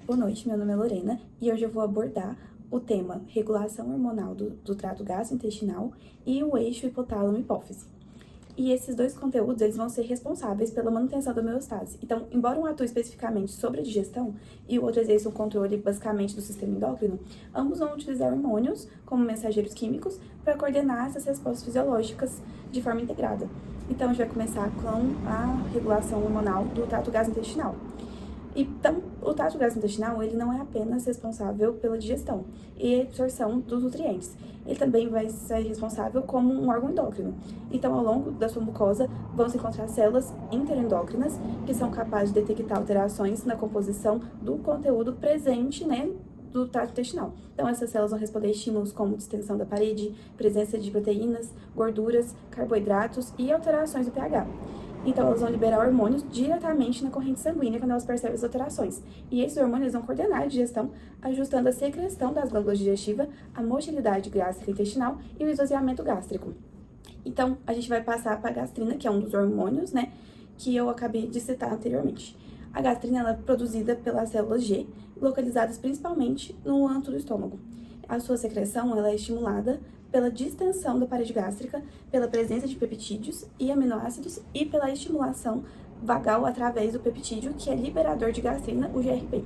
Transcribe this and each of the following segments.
boa noite, meu nome é Lorena e hoje eu vou abordar o tema regulação hormonal do trato gastrointestinal e o eixo hipotálamo-hipófise. E esses dois conteúdos, eles vão ser responsáveis pela manutenção da homeostase. Então, embora um atue especificamente sobre a digestão e o outro exerça um controle basicamente do sistema endócrino, ambos vão utilizar hormônios como mensageiros químicos para coordenar essas respostas fisiológicas de forma integrada. Então, a gente vai começar com a regulação hormonal do trato gastrointestinal. Então, o trato gastrointestinal, ele não é apenas responsável pela digestão e absorção dos nutrientes. Ele também vai ser responsável como um órgão endócrino. Então, ao longo da sua mucosa, vão se encontrar células interendócrinas que são capazes de detectar alterações na composição do conteúdo presente, do trato intestinal. Então, essas células vão responder a estímulos como distensão da parede, presença de proteínas, gorduras, carboidratos e alterações do pH. Então, elas vão liberar hormônios diretamente na corrente sanguínea quando elas percebem as alterações. E esses hormônios vão coordenar a digestão, ajustando a secreção das glândulas digestivas, a motilidade gástrica intestinal e o esvaziamento gástrico. Então, a gente vai passar para a gastrina, que é um dos hormônios, que eu acabei de citar anteriormente. A gastrina ela é produzida pelas células G, localizadas principalmente no âmago do estômago. A sua secreção ela é estimulada pela distensão da parede gástrica, pela presença de peptídeos e aminoácidos e pela estimulação vagal através do peptídeo, que é liberador de gastrina, o GRP.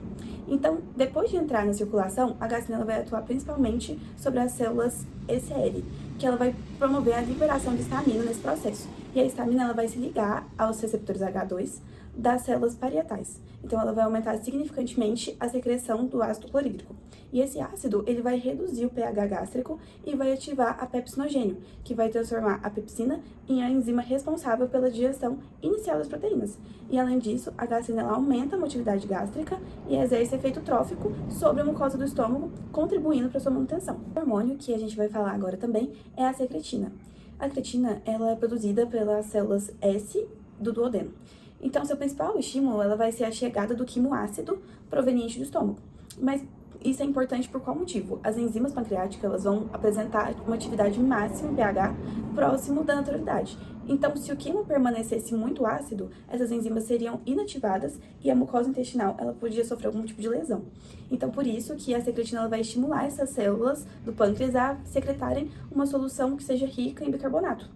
Então, depois de entrar na circulação, a gastrina vai atuar principalmente sobre as células ECL, que ela vai promover a liberação de histamina nesse processo. E a histamina ela vai se ligar aos receptores H2 das células parietais. Então, ela vai aumentar significantemente a secreção do ácido clorídrico. E esse ácido, ele vai reduzir o pH gástrico e vai ativar a pepsinogênio, que vai transformar a pepsina em a enzima responsável pela digestão inicial das proteínas. E, além disso, a gastrina ela aumenta a motilidade gástrica e exerce efeito trófico sobre a mucosa do estômago, contribuindo para sua manutenção. O hormônio que a gente vai falar agora também é a secretina. A secretina, ela é produzida pelas células S do duodeno. Então, seu principal estímulo ela vai ser a chegada do quimoácido proveniente do estômago. Mas isso é importante por qual motivo? As enzimas pancreáticas elas vão apresentar uma atividade máxima em pH próximo da naturalidade. Então, se o quimo permanecesse muito ácido, essas enzimas seriam inativadas e a mucosa intestinal ela podia sofrer algum tipo de lesão. Então, por isso que a secretina ela vai estimular essas células do pâncreas a secretarem uma solução que seja rica em bicarbonato.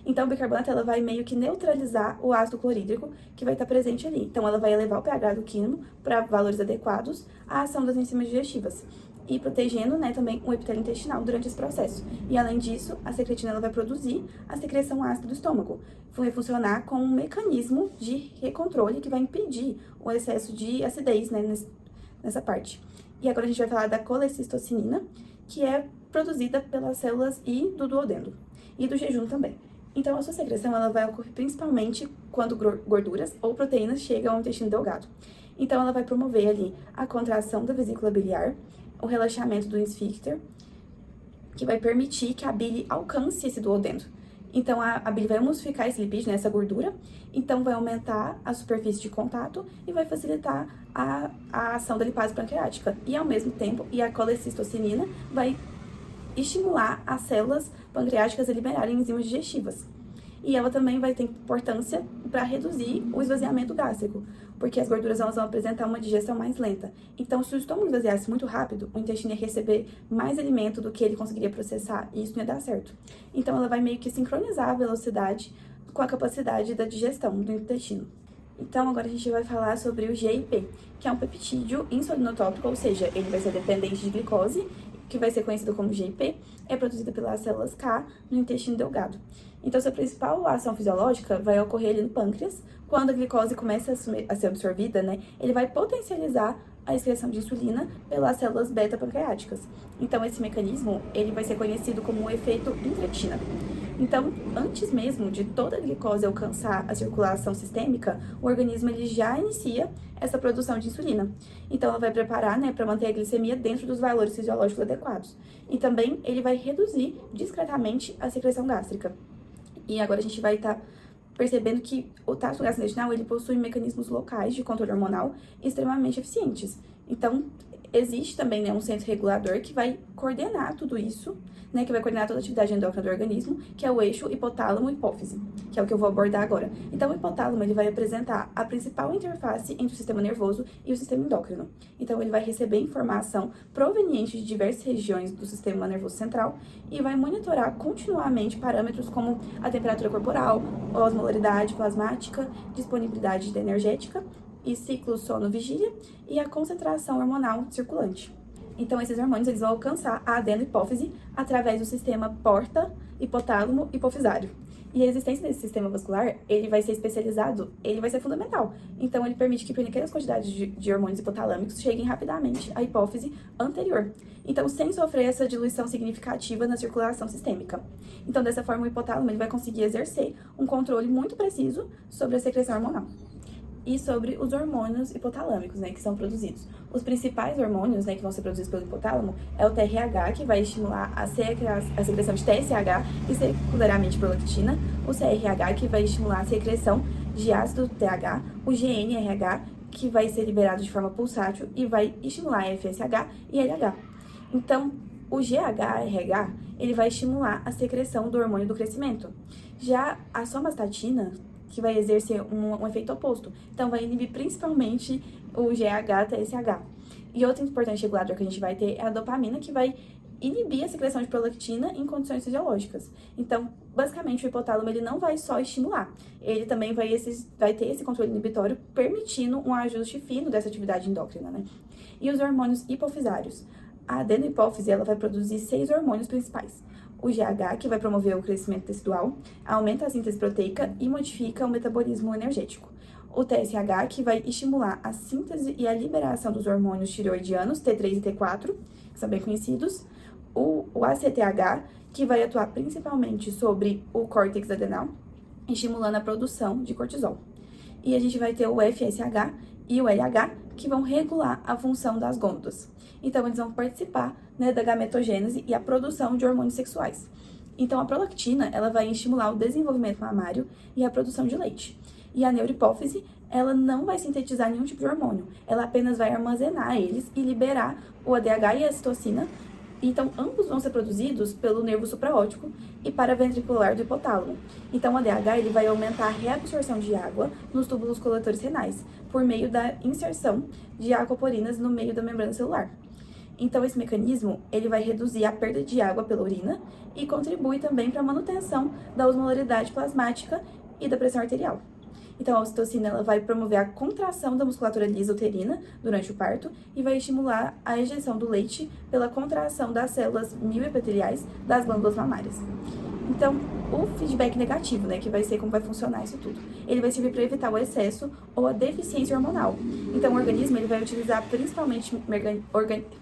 Então, o bicarbonato ela vai meio que neutralizar o ácido clorídrico que vai estar presente ali. Então, ela vai elevar o pH do quimo para valores adequados à ação das enzimas digestivas e protegendo, também o epitélio intestinal durante esse processo. E, além disso, a secretina ela vai produzir a secreção ácida do estômago. Vai funcionar como um mecanismo de recontrole que vai impedir o excesso de acidez, nessa parte. E agora a gente vai falar da colecistocinina, que é produzida pelas células I do duodeno e do jejum também. Então, a sua secreção ela vai ocorrer principalmente quando gorduras ou proteínas chegam ao intestino delgado. Então, ela vai promover ali a contração da vesícula biliar, o relaxamento do esfíncter, que vai permitir que a bile alcance esse duodeno. Então, a bile vai emulsificar esse lipídio, essa gordura, então vai aumentar a superfície de contato e vai facilitar a ação da lipase pancreática. E, ao mesmo tempo, a colecistocinina vai estimular as células pancreáticas a liberarem enzimas digestivas. E ela também vai ter importância para reduzir o esvaziamento gástrico, porque as gorduras elas vão apresentar uma digestão mais lenta. Então, se o estômago esvaziasse muito rápido, o intestino ia receber mais alimento do que ele conseguiria processar, e isso não ia dar certo. Então, ela vai meio que sincronizar a velocidade com a capacidade da digestão do intestino. Então, agora a gente vai falar sobre o GIP, que é um peptídeo insulinotópico, ou seja, ele vai ser dependente de glicose, que vai ser conhecido como GIP, é produzida pelas células K no intestino delgado. Então, sua principal ação fisiológica vai ocorrer ali no pâncreas. Quando a glicose começa a ser absorvida, ele vai potencializar a excreção de insulina pelas células beta-pancreáticas. Então, esse mecanismo, ele vai ser conhecido como o efeito incretina. Então, antes mesmo de toda a glicose alcançar a circulação sistêmica, o organismo ele já inicia essa produção de insulina. Então, ela vai preparar, para manter a glicemia dentro dos valores fisiológicos adequados. E também ele vai reduzir discretamente a secreção gástrica. E agora a gente vai estar percebendo que o trato gastrointestinal ele possui mecanismos locais de controle hormonal extremamente eficientes. Então, existe também, né, um centro regulador que vai coordenar tudo isso, né, que vai coordenar toda a atividade endócrina do organismo, que é o eixo hipotálamo-hipófise, que é o que eu vou abordar agora. Então, o hipotálamo, ele vai apresentar a principal interface entre o sistema nervoso e o sistema endócrino. Então, ele vai receber informação proveniente de diversas regiões do sistema nervoso central e vai monitorar continuamente parâmetros como a temperatura corporal, a osmolaridade plasmática, disponibilidade energética e ciclo sono-vigília e a concentração hormonal circulante. Então, esses hormônios eles vão alcançar a adenohipófise através do sistema porta, hipotálamo e hipofisário. E a existência desse sistema vascular, ele vai ser especializado, ele vai ser fundamental. Então, ele permite que pequenas quantidades de hormônios hipotalâmicos cheguem rapidamente à hipófise anterior. Então, sem sofrer essa diluição significativa na circulação sistêmica. Então, dessa forma, o hipotálamo ele vai conseguir exercer um controle muito preciso sobre a secreção hormonal. E sobre os hormônios hipotalâmicos, né, que são produzidos. Os principais hormônios, né, que vão ser produzidos pelo hipotálamo é o TRH, que vai estimular a secreção de TSH e secundariamente prolactina, o CRH, que vai estimular a secreção de ácido TH, o GnRH, que vai ser liberado de forma pulsátil e vai estimular a FSH e LH. Então, o GHRH, ele vai estimular a secreção do hormônio do crescimento. Já a somatostatina, que vai exercer um efeito oposto. Então, vai inibir principalmente o GH-TSH. E outro importante regulador que a gente vai ter é a dopamina, que vai inibir a secreção de prolactina em condições fisiológicas. Então, basicamente, o hipotálamo ele não vai só estimular, ele também vai ter esse controle inibitório, permitindo um ajuste fino dessa atividade endócrina, né? E os hormônios hipofisários. A adenohipófise, ela vai produzir 6 hormônios principais. O GH, que vai promover o crescimento tecidual, aumenta a síntese proteica e modifica o metabolismo energético. O TSH, que vai estimular a síntese e a liberação dos hormônios tireoidianos, T3 e T4, que são bem conhecidos. O ACTH, que vai atuar principalmente sobre o córtex adenal, estimulando a produção de cortisol. E a gente vai ter o FSH e o LH, que vão regular a função das gônadas. Então, eles vão participar, né, da gametogênese e a produção de hormônios sexuais. Então, a prolactina, ela vai estimular o desenvolvimento mamário e a produção de leite. E a neurohipófise, ela não vai sintetizar nenhum tipo de hormônio, ela apenas vai armazenar eles e liberar o ADH e a citocina. Então, ambos vão ser produzidos pelo nervo supraóptico e paraventricular do hipotálamo. Então, o ADH ele vai aumentar a reabsorção de água nos túbulos coletores renais, por meio da inserção de aquaporinas no meio da membrana celular. Então, esse mecanismo ele vai reduzir a perda de água pela urina e contribui também para a manutenção da osmolaridade plasmática e da pressão arterial. Então, a ocitocina ela vai promover a contração da musculatura lisa uterina durante o parto e vai estimular a ejeção do leite pela contração das células mioepiteliais das glândulas mamárias. Então, o feedback negativo, né, que vai ser como vai funcionar isso tudo, ele vai servir para evitar o excesso ou a deficiência hormonal. Então, o organismo ele vai utilizar principalmente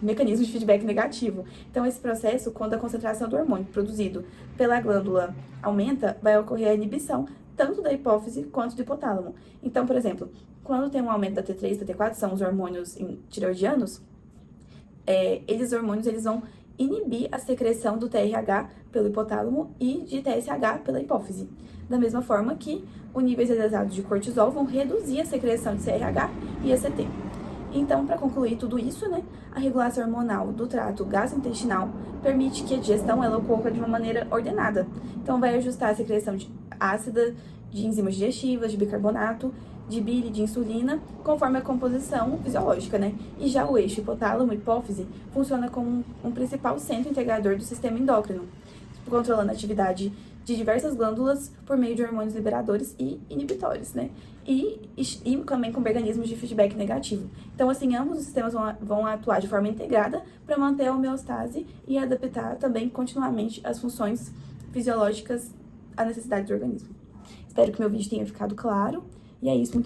mecanismos de feedback negativo. Então, esse processo, quando a concentração do hormônio produzido pela glândula aumenta, vai ocorrer a inibição tanto da hipófise quanto do hipotálamo. Então, por exemplo, quando tem um aumento da T3 e da T4, são os hormônios tireoidianos, esses hormônios eles vão inibir a secreção do TRH pelo hipotálamo e de TSH pela hipófise. Da mesma forma que os níveis elevados de cortisol vão reduzir a secreção de CRH e ACT. Então, para concluir tudo isso, né, a regulação hormonal do trato gastrointestinal permite que a digestão ela ocorra de uma maneira ordenada. Então, vai ajustar a secreção ácida de enzimas digestivas, de bicarbonato, de bile, de insulina, conforme a composição fisiológica, né? E já o eixo hipotálamo-hipófise funciona como um principal centro integrador do sistema endócrino, controlando a atividade de diversas glândulas por meio de hormônios liberadores e inibitores, né? E também com mecanismos de feedback negativo. Então, assim, ambos os sistemas vão atuar de forma integrada para manter a homeostase e adaptar também continuamente as funções fisiológicas à necessidade do organismo. Espero que meu vídeo tenha ficado claro. E é isso, muito obrigada.